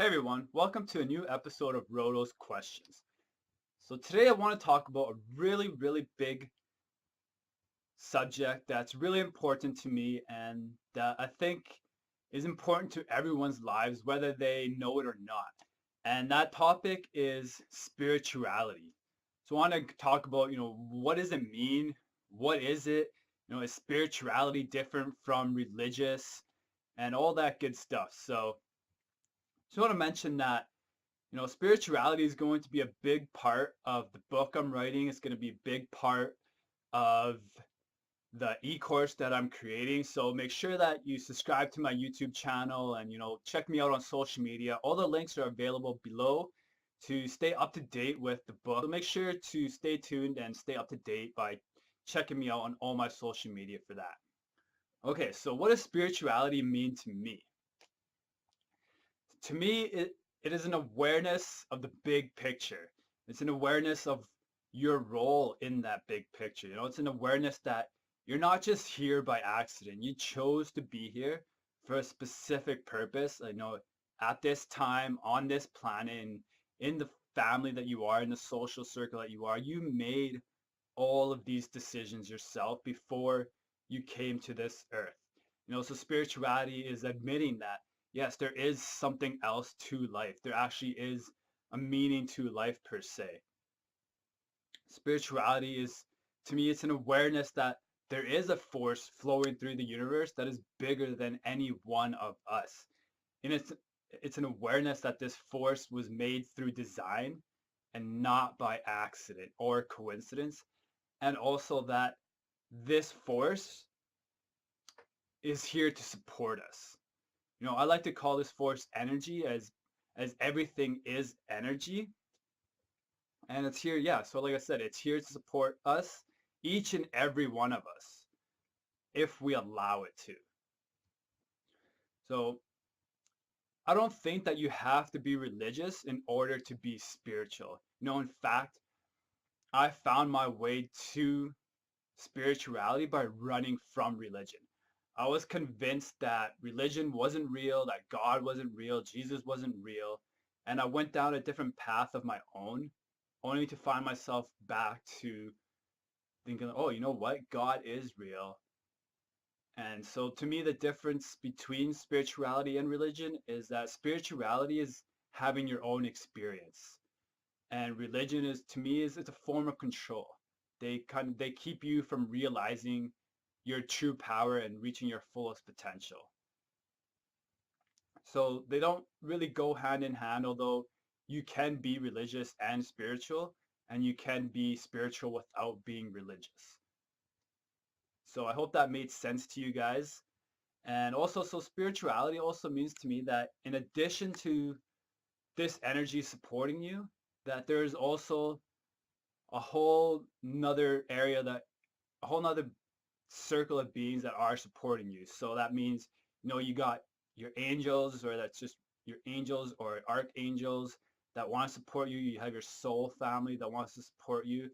Hey everyone, welcome to a new episode of Roto's Questions. So today I want to talk about a really big subject that's really important to me and that I think is important to everyone's lives, whether they know it or not. And that topic is spirituality. So I want to talk about, what does it mean? What is it? Is spirituality different from religious and all that good stuff? So just want to mention that spirituality is going to be a big part of the book I'm writing. It's going to be a big part of the e-course that I'm creating. So make sure that you subscribe to my YouTube channel and, check me out on social media. All the links are available below to stay up to date with the book. So make sure to stay tuned and stay up to date by checking me out on all my social media for that. Okay, so what does spirituality mean to me? To me, it is an awareness of the big picture. It's an awareness of your role in that big picture. It's an awareness that you're not just here by accident. You chose to be here for a specific purpose. I know at this time on this planet and in the family that you are, in the social circle that you are, you made all of these decisions yourself before you came to this earth. So spirituality is admitting that, yes, there is something else to life. There actually is a meaning to life per se. Spirituality is, to me, it's an awareness that there is a force flowing through the universe that is bigger than any one of us. And it's an awareness that this force was made through design and not by accident or coincidence, and also that this force is here to support us. I like to call this force energy as everything is energy. And it's here, yeah. So like I said, it's here to support us, each and every one of us, if we allow it to. So I don't think that you have to be religious in order to be spiritual. In fact, I found my way to spirituality by running from religion. I was convinced that religion wasn't real, that God wasn't real, Jesus wasn't real, and I went down a different path of my own, only to find myself back to thinking, oh, you know what? God is real. And so to me, the difference between spirituality and religion is that spirituality is having your own experience. And religion is, to me, is it's a form of control. They keep you from realizing your true power and reaching your fullest potential. So they don't really go hand in hand, although you can be religious and spiritual, and you can be spiritual without being religious. So I hope that made sense to you guys. And also, so spirituality also means to me that in addition to this energy supporting you, that there's also a whole nother area that a whole nother circle of beings that are supporting you. So that means, you got your angels, or that's just your angels or archangels that want to support you. You have your soul family that wants to support you.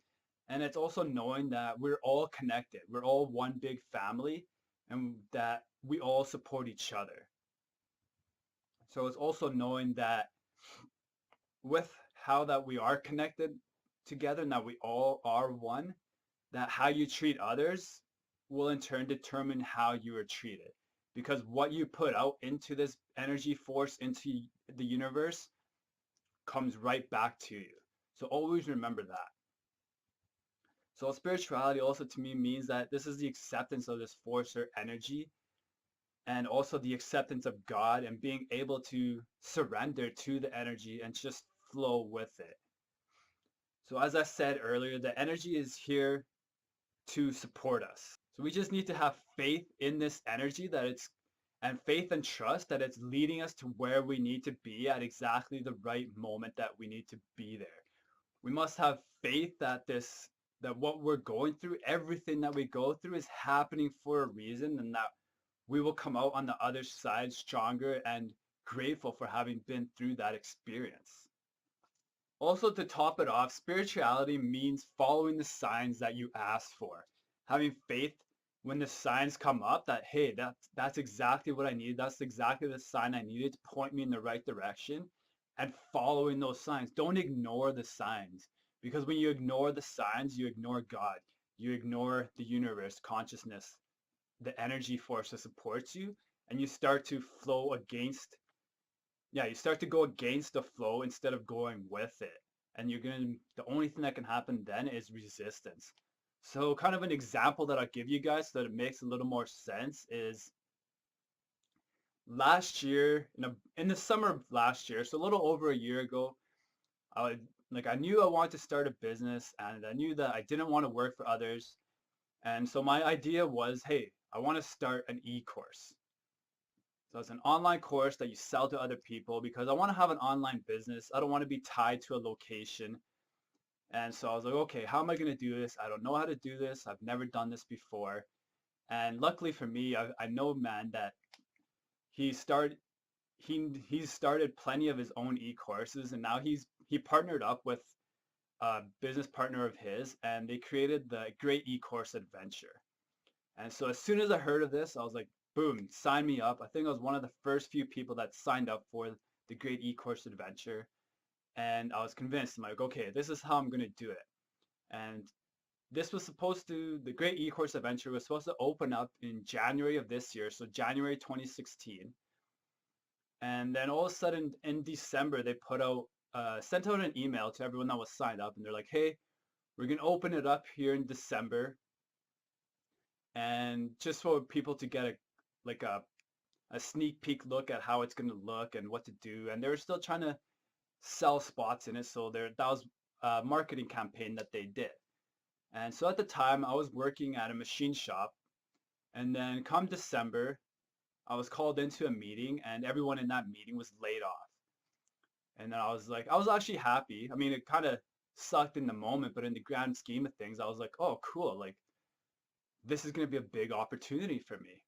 And it's also knowing that we're all connected. We're all one big family and that we all support each other. So it's also knowing that with how that we are connected together and that we all are one, that how you treat others will in turn determine how you are treated. Because what you put out into this energy force, into the universe, comes right back to you. So always remember that. So spirituality also to me means that this is the acceptance of this force or energy, and also the acceptance of God and being able to surrender to the energy and just flow with it. So as I said earlier, the energy is here to support us. So we just need to have faith in this energy and faith and trust that it's leading us to where we need to be at exactly the right moment that we need to be there. We must have faith that what we're going through, everything that we go through is happening for a reason, and that we will come out on the other side stronger and grateful for having been through that experience. Also, to top it off, spirituality means following the signs that you ask for, having faith when the signs come up that, hey, that's exactly what I need. That's exactly the sign I needed to point me in the right direction, and following those signs. Don't ignore the signs, because when you ignore the signs, you ignore God. You ignore the universe, consciousness, the energy force that supports you, and you start to flow against, yeah, you start to go against the flow instead of going with it. And the only thing that can happen then is resistance. So kind of an example that I'll give you guys so that it makes a little more sense is last year, in the summer of last year, so a little over a year ago, I I knew I wanted to start a business, and I knew that I didn't want to work for others. And so my idea was, hey, I want to start an e-course. So it's an online course that you sell to other people because I want to have an online business. I don't want to be tied to a location. And so I was like, okay, how am I going to do this? I don't know how to do this. I've never done this before. And luckily for me, I know a man that he started he's started plenty of his own e-courses, and now he partnered up with a business partner of his, and they created the Great E-Course Adventure. And so as soon as I heard of this, I was like, boom, sign me up. I think I was one of the first few people that signed up for the Great E-Course Adventure. And I was convinced, I'm like, okay, this is how I'm going to do it. And the Great E-Course Adventure was supposed to open up in January of this year, so January 2016. And then all of a sudden in December, they sent out an email to everyone that was signed up, and they're like, hey, we're going to open it up here in December, and just for people to get like a sneak peek look at how it's going to look and what to do. And they were still trying to sell spots in it, so that was a marketing campaign that they did. And so at the time, I was working at a machine shop, and then come December, I was called into a meeting, and everyone in that meeting was laid off. And then I was like, I was actually happy. I mean, it kind of sucked in the moment, but in the grand scheme of things, I was like, oh, cool. Like, this is going to be a big opportunity for me.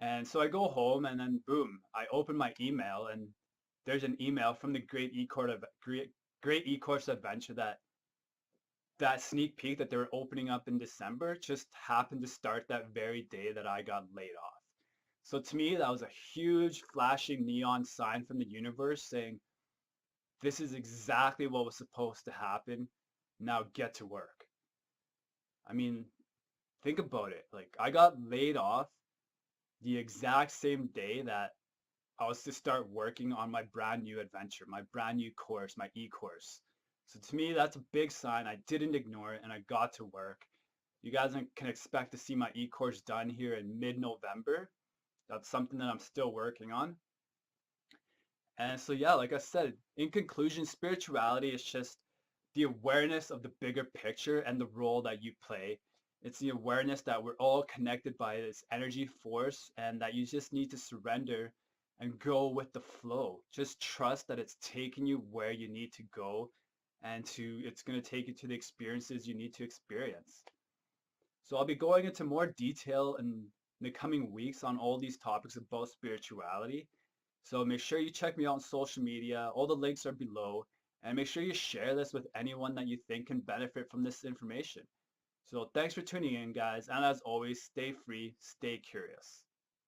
And so I go home, and then boom, I open my email, and there's an email from the Great E-Course Adventure that sneak peek that they were opening up in December just happened to start that very day that I got laid off. So to me, that was a huge flashing neon sign from the universe saying, this is exactly what was supposed to happen. Now get to work. I mean, think about it. Like, I got laid off the exact same day that I was to start working on my brand new adventure, my brand new course, my e-course. So to me, that's a big sign. I didn't ignore it, and I got to work. You guys can expect to see my e-course done here in mid-November. That's something that I'm still working on. And so, yeah, like I said, in conclusion, spirituality is just the awareness of the bigger picture and the role that you play. It's the awareness that we're all connected by this energy force, and that you just need to surrender and go with the flow. Just trust that it's taking you where you need to go, and it's going to take you to the experiences you need to experience. So I'll be going into more detail in the coming weeks on all these topics about spirituality. So make sure you check me out on social media. All the links are below. And make sure you share this with anyone that you think can benefit from this information. So thanks for tuning in, guys. And as always, stay free, stay curious.